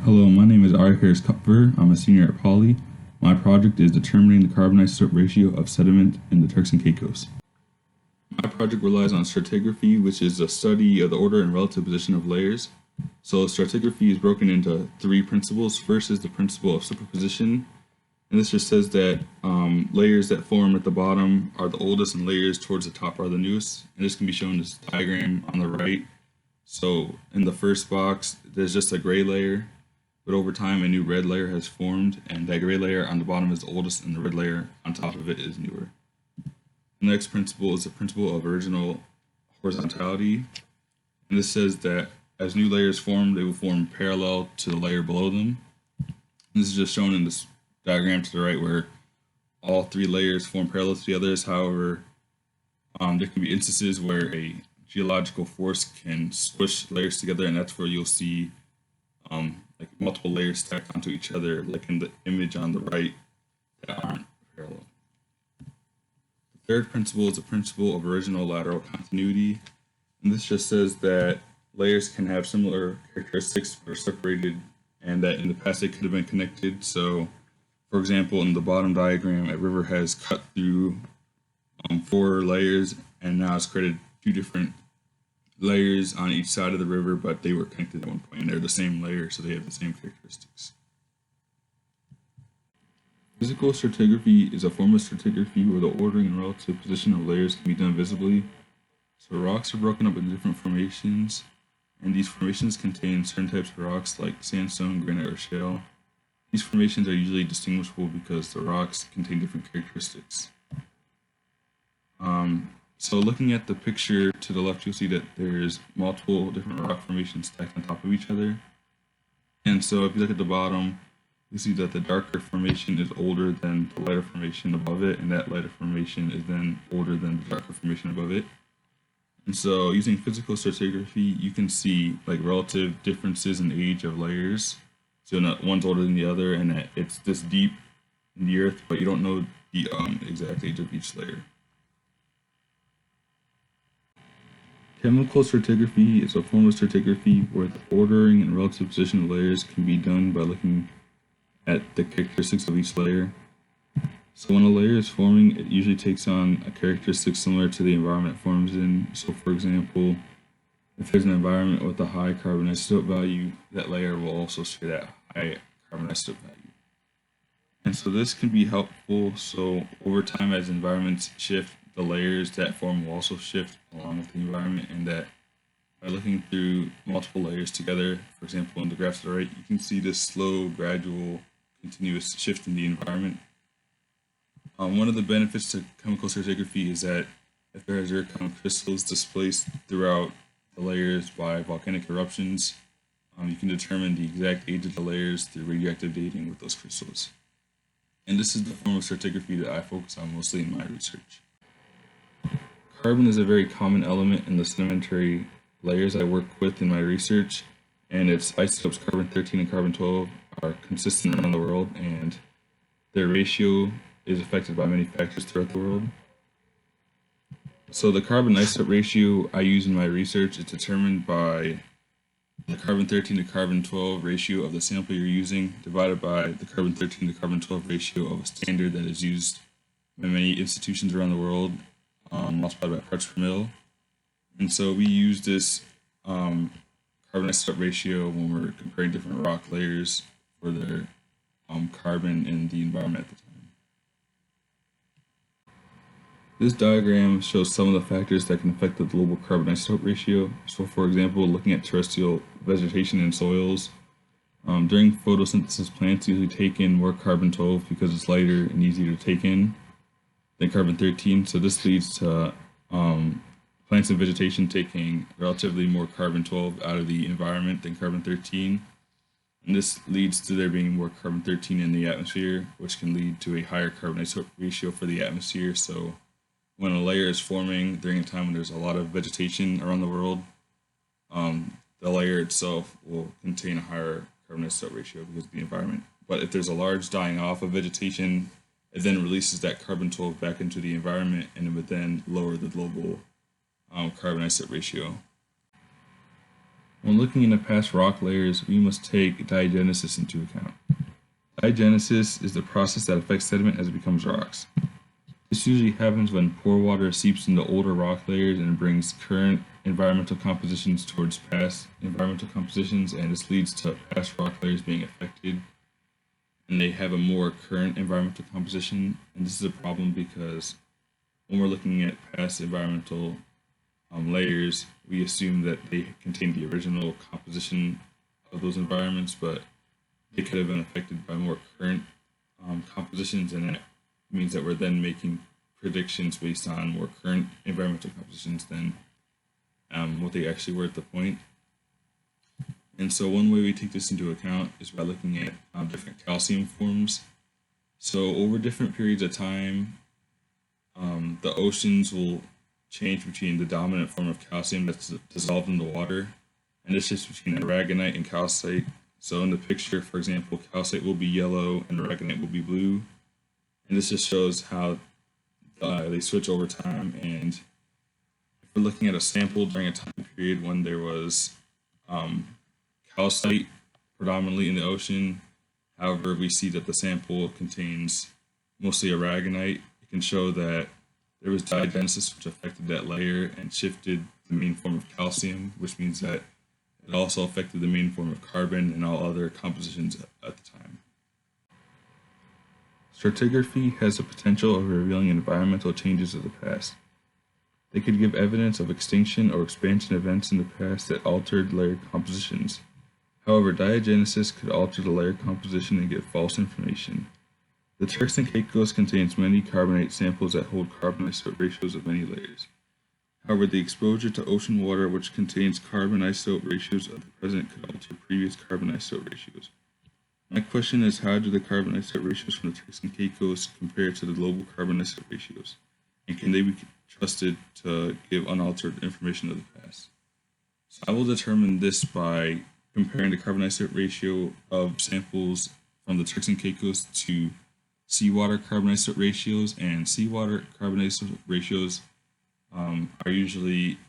Hello, my name is Harris-Kupfer. I'm a senior at Poly. My project is determining the carbon isotope ratio of sediment in the Turks and Caicos. My project relies on stratigraphy, which is a study of the order and relative position of layers. So stratigraphy is broken into three principles. First is the principle of superposition, and this just says that layers that form at the bottom are the oldest and layers towards the top are the newest. And this can be shown in this diagram on the right. So in the first box, there's just a gray layer. But over time, a new red layer has formed, and that gray layer on the bottom is the oldest, and the red layer on top of it is newer. The next principle is the principle of original horizontality, and this says that as new layers form, they will form parallel to the layer below them. And this is just shown in this diagram to the right, where all three layers form parallel to the others. However, there can be instances where a geological force can squish layers together, and that's where you'll see like multiple layers stacked onto each other, like in the image on the right, that aren't parallel. The third principle is the principle of original lateral continuity, and this just says that layers can have similar characteristics but are separated, and that in the past they could have been connected. So, for example, in the bottom diagram, a river has cut through 4 layers, and now it's created 2 different layers on each side of the river, but they were connected at one point, and they're the same layer, so they have the same characteristics. Physical stratigraphy is a form of stratigraphy where the ordering and relative position of layers can be done visibly. So rocks are broken up into different formations, and these formations contain certain types of rocks like sandstone, granite, or shale. These formations are usually distinguishable because the rocks contain different characteristics. So looking at the picture to the left, you'll see that there's multiple different rock formations stacked on top of each other. And so if you look at the bottom, you see that the darker formation is older than the lighter formation above it, and that lighter formation is then older than the darker formation above it. And so using physical stratigraphy, you can see like relative differences in age of layers. So one's older than the other, and that it's this deep in the earth, but you don't know the exact age of each layer. Chemical stratigraphy is a form of stratigraphy where the ordering and relative position of layers can be done by looking at the characteristics of each layer. So when a layer is forming, it usually takes on a characteristic similar to the environment it forms in. So for example, if there's an environment with a high carbon isotope value, that layer will also share that high carbon isotope value. And so this can be helpful. So over time, as environments shift, the layers that form will also shift along with the environment, and that by looking through multiple layers together, for example, in the graph to the right, you can see this slow, gradual, continuous shift in the environment. One of the benefits to chemical stratigraphy is that if there are zircon crystals displaced throughout the layers by volcanic eruptions, you can determine the exact age of the layers through radioactive dating with those crystals. And this is the form of stratigraphy that I focus on mostly in my research. Carbon is a very common element in the sedimentary layers I work with in my research, and its isotopes carbon-13 and carbon-12 are consistent around the world, and their ratio is affected by many factors throughout the world. So the carbon isotope ratio I use in my research is determined by the carbon-13 to carbon-12 ratio of the sample you're using divided by the carbon-13 to carbon-12 ratio of a standard that is used by many institutions around the world, multiplied by parts per mil. And so we use this carbon isotope ratio when we're comparing different rock layers for their carbon in the environment at the time. This diagram shows some of the factors that can affect the global carbon isotope ratio. So for example, looking at terrestrial vegetation and soils, during photosynthesis, plants usually take in more carbon-12 because it's lighter and easier to take in than carbon-13. So this leads to plants and vegetation taking relatively more carbon-12 out of the environment than carbon-13. And this leads to there being more carbon-13 in the atmosphere, which can lead to a higher carbon isotope ratio for the atmosphere. So when a layer is forming during a time when there's a lot of vegetation around the world, the layer itself will contain a higher carbon isotope ratio because of the environment. But if there's a large dying off of vegetation, it then releases that carbon-12 back into the environment, and it would then lower the global carbon isotope ratio. When looking into past rock layers, we must take diagenesis into account. Diagenesis is the process that affects sediment as it becomes rocks. This usually happens when pore water seeps into older rock layers and brings current environmental compositions towards past environmental compositions, and this leads to past rock layers being affected and they have a more current environmental composition. And this is a problem because when we're looking at past environmental layers, we assume that they contain the original composition of those environments, but they could have been affected by more current compositions, and that means that we're then making predictions based on more current environmental compositions than what they actually were at the point. And so one way we take this into account is by looking at different calcium forms. So over different periods of time, the oceans will change between the dominant form of calcium that's dissolved in the water, and this is between aragonite and calcite. So in the picture, for example, calcite will be yellow and aragonite will be blue. And this just shows how they switch over time. And if we're looking at a sample during a time period when there was calcite predominantly in the ocean, however, we see that the sample contains mostly aragonite, it can show that there was diagenesis which affected that layer and shifted the main form of calcium, which means that it also affected the main form of carbon and all other compositions at the time. Stratigraphy has the potential of revealing environmental changes of the past. They could give evidence of extinction or expansion events in the past that altered layer compositions. However, diagenesis could alter the layer composition and give false information. The Turks and Caicos contains many carbonate samples that hold carbon-isotope ratios of many layers. However, the exposure to ocean water which contains carbon-isotope ratios of the present could alter previous carbon-isotope ratios. My question is, how do the carbon-isotope ratios from the Turks and Caicos compare to the global carbon-isotope ratios? And can they be trusted to give unaltered information of the past? So I will determine this by comparing the carbon-isotope ratio of samples from the Turks and Caicos to seawater carbon-isotope ratios, and seawater carbon-isotope ratios are usually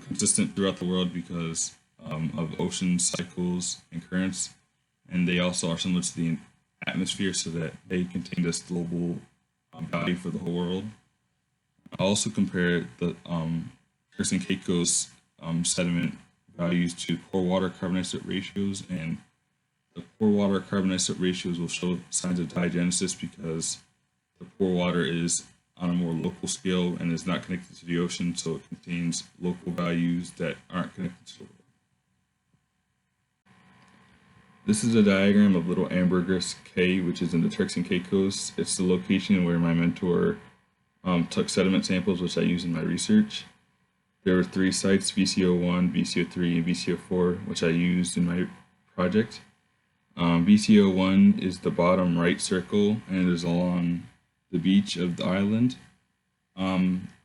consistent throughout the world because of ocean cycles and currents, and they also are similar to the atmosphere so that they contain this global value for the whole world. I'll also compare the Turks and Caicos sediment values to pore water carbon-isotope ratios, and the pore water carbon-isotope ratios will show signs of diagenesis because the pore water is on a more local scale and is not connected to the ocean, so it contains local values that aren't connected to the world. This is a diagram of Little Ambergris Cay, which is in the Turks and Caicos. It's the location where my mentor took sediment samples, which I use in my research. There were 3 sites, VCO1, VCO3, and VCO4, which I used in my project. VCO1 is the bottom right circle, and it is along the beach of the island.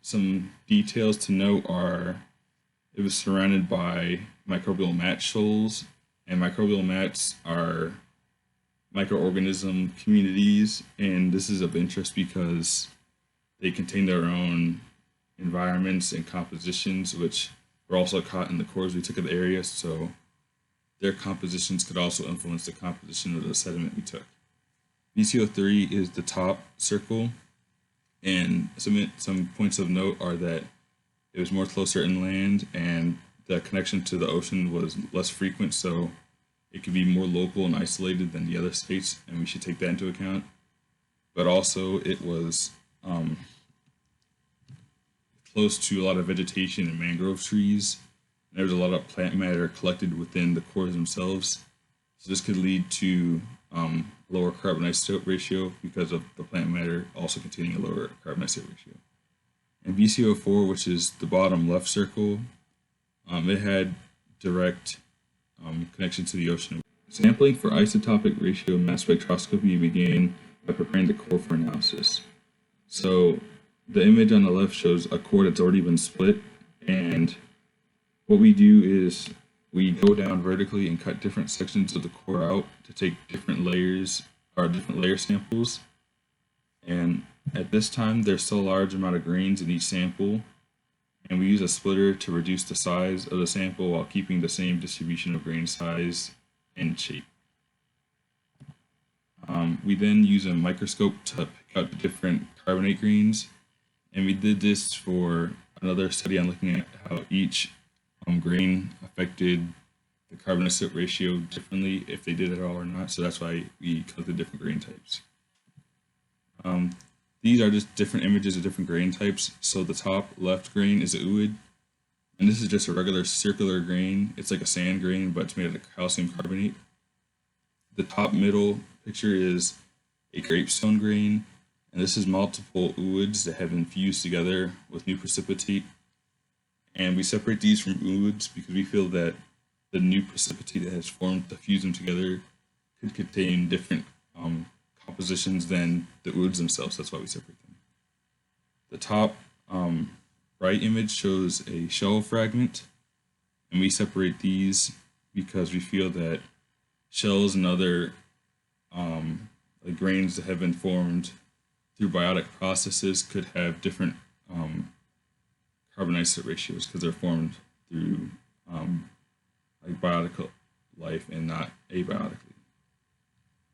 Some details to note are it was surrounded by microbial mat shoals, and microbial mats are microorganism communities, and this is of interest because they contain their own environments and compositions, which were also caught in the cores we took of the area, so their compositions could also influence the composition of the sediment we took. VCO3 is the top circle, and some points of note are that it was more closer inland and the connection to the ocean was less frequent, so it could be more local and isolated than the other states, and we should take that into account. But also it was close to a lot of vegetation and mangrove trees. And there was a lot of plant matter collected within the cores themselves. So this could lead to lower carbon isotope ratio because of the plant matter also containing a lower carbon isotope ratio. And VCO4, which is the bottom left circle, it had direct connection to the ocean. Sampling for isotopic ratio mass spectroscopy began by preparing the core for analysis. So the image on the left shows a core that's already been split, and what we do is we go down vertically and cut different sections of the core out to take different layers or different layer samples. And at this time, there's still a large amount of grains in each sample, and we use a splitter to reduce the size of the sample while keeping the same distribution of grain size and shape. We then use a microscope to pick out the different carbonate grains, and we did this for another study on looking at how each grain affected the carbon isotope ratio differently, if they did at all or not. So that's why we collected different grain types. These are just different images of different grain types. So the top left grain is a ooid, and this is just a regular circular grain. It's like a sand grain, but it's made out of calcium carbonate. The top middle picture is a grapestone grain, and this is multiple ooids that have been fused together with new precipitate. And we separate these from ooids because we feel that the new precipitate that has formed to fuse them together could contain different compositions than the ooids themselves. That's why we separate them. The top right image shows a shell fragment, and we separate these because we feel that shells and other like grains that have been formed through biotic processes could have different carbon isotope ratios because they're formed through like biotic life and not abiotically.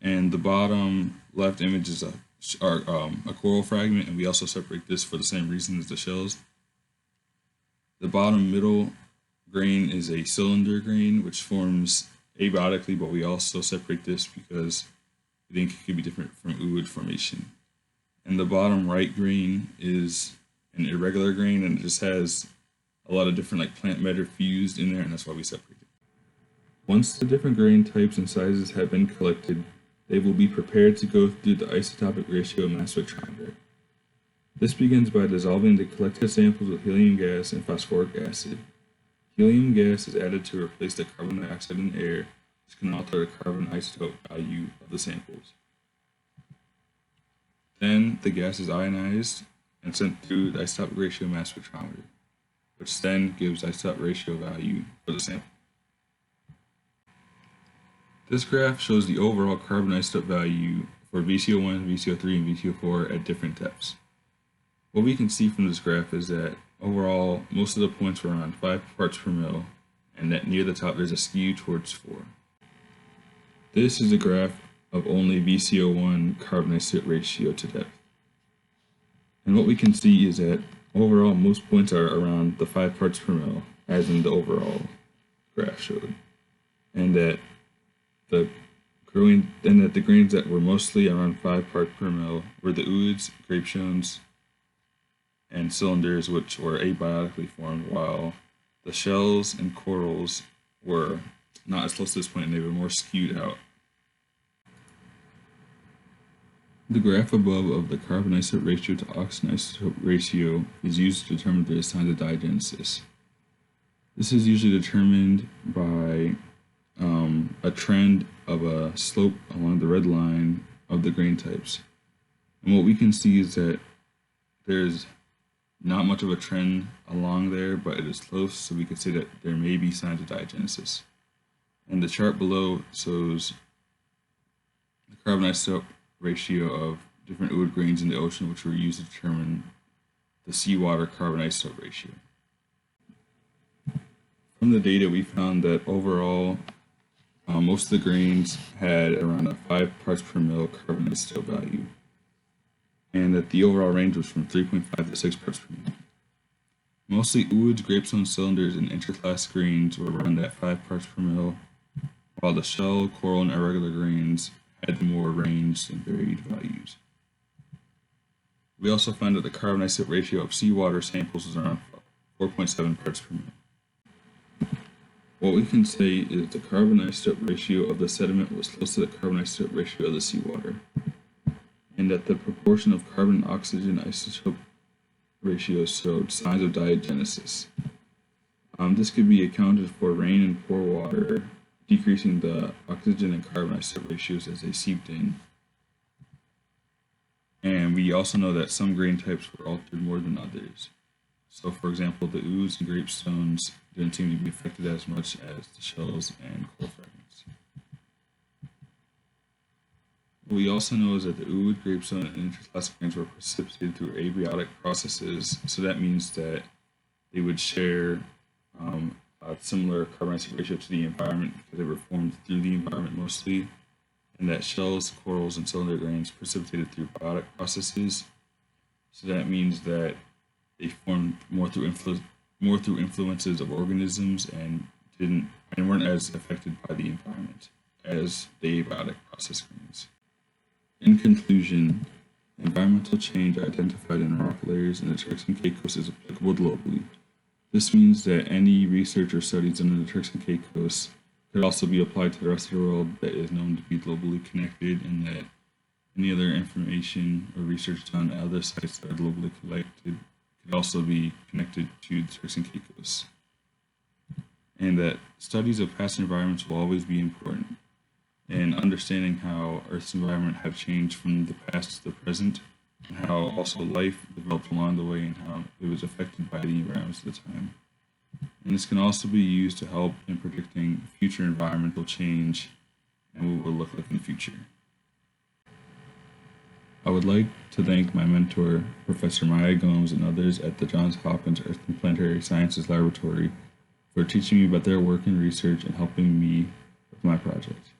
And the bottom left image is a coral fragment, and we also separate this for the same reason as the shells. The bottom middle grain is a cylinder grain, which forms abiotically, but we also separate this because we think it could be different from ooid formation. And the bottom right grain is an irregular grain, and it just has a lot of different like plant matter fused in there, and that's why we separate it. Once the different grain types and sizes have been collected, they will be prepared to go through the isotopic ratio mass spectrometer. This begins by dissolving the collected samples with helium gas and phosphoric acid. Helium gas is added to replace the carbon dioxide in the air, which can alter the carbon isotope value of the samples. Then the gas is ionized and sent through the isotopic ratio mass spectrometer, which then gives isotope ratio value for the sample. This graph shows the overall carbon isotope value for VCO1, VCO3, and VCO4 at different depths. What we can see from this graph is that overall, most of the points were around 5 parts per mil, and that near the top there's a skew towards 4. This is a graph of only VCO1 carbon isotope ratio to depth. And what we can see is that overall, most points are around the 5 parts per mil, as in the overall graph showed, and that the grains that were mostly around 5 parts per mil were the ooids, grapestones, and cylinders, which were abiotically formed, while the shells and corals were not as close to this point, and they were more skewed out. The graph above of the carbon isotope ratio to oxygen isotope ratio is used to determine the signs of diagenesis. This is usually determined by a trend of a slope along the red line of the grain types. And what we can see is that there's not much of a trend along there, but it is close, so we could say that there may be signs of diagenesis. And the chart below shows the carbon isotope ratio of different ooid grains in the ocean, which were used to determine the seawater carbon isotope ratio. From the data, we found that overall, most of the grains had around a 5 parts per mil carbon isotope value, and that the overall range was from 3.5 to 6 parts per mil. Mostly ooids, grapestone, cylinders, and interclass grains were around that 5 parts per mil, while the shell, coral, and irregular grains had more ranged and varied values. We also found that the carbon isotope ratio of seawater samples was around 4.7 parts per mil. What we can say is the carbon isotope ratio of the sediment was close to the carbon isotope ratio of the seawater, and that the proportion of carbon and oxygen isotope ratios showed signs of diagenesis. This could be accounted for rain and poor water, decreasing the oxygen and carbon isotope ratios as they seeped in. And we also know that some grain types were altered more than others. So, for example, the ooids and grapestones didn't seem to be affected as much as the shells and coral fragments. What we also know is that the ooid, grapestone, and interclass grains were precipitated through abiotic processes, so that means that they would share a similar carbon dioxide ratio to the environment because they were formed through the environment mostly, and that shells, corals, and cylinder grains precipitated through biotic processes. So that means that they formed more through influences of organisms and weren't as affected by the environment as the abiotic process grains. In conclusion, environmental change identified in rock layers in the Turks and Caicos is applicable globally. This means that any research or studies in the Turks and Caicos could also be applied to the rest of the world that is known to be globally connected, and that any other information or research done at other sites that are globally collected could also be connected to the Turks and Caicos. And that studies of past environments will always be important, and understanding how Earth's environment have changed from the past to the present, and how also life developed along the way and how it was affected by the environments at the time. And this can also be used to help in predicting future environmental change and what it will look like in the future. I would like to thank my mentor, Professor Maya Gomes, and others at the Johns Hopkins Earth and Planetary Sciences Laboratory for teaching me about their work and research and helping me with my project.